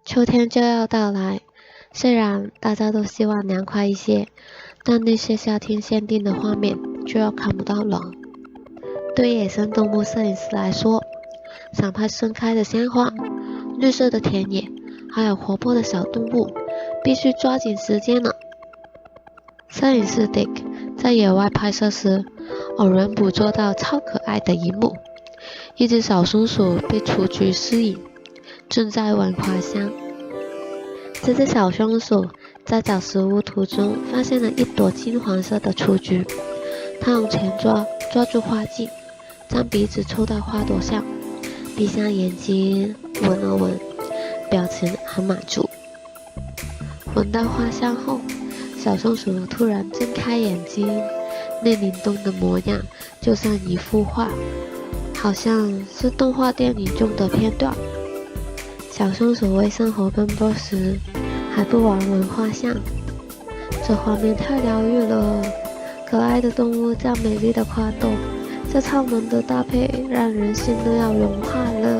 秋天就要到来，虽然大家都希望凉快一些，但那些夏天限定的画面就要看不到了。对野生动物摄影师来说，想拍盛开的鲜花、绿色的田野，还有活泼的小动物，必须抓紧时间了。摄影师 Dick 在野外拍摄时，偶然捕捉到超可爱的一幕：一只小松鼠被雏菊吸引，正在闻花香。这只小松鼠在找食物途中发现了一朵金黄色的雏菊，它用前爪抓住花茎，将鼻子凑到花朵上，闭上眼睛闻了闻，表情很满足。闻到花香后，小松鼠突然睁开眼睛，那灵动的模样就像一幅画，好像是动画电影中的片段。小松鼠为生活奔波时，还不忘闻花香，这画面太疗愈了。可爱的动物这样美丽的花朵，这超萌的搭配让人心都要融化了。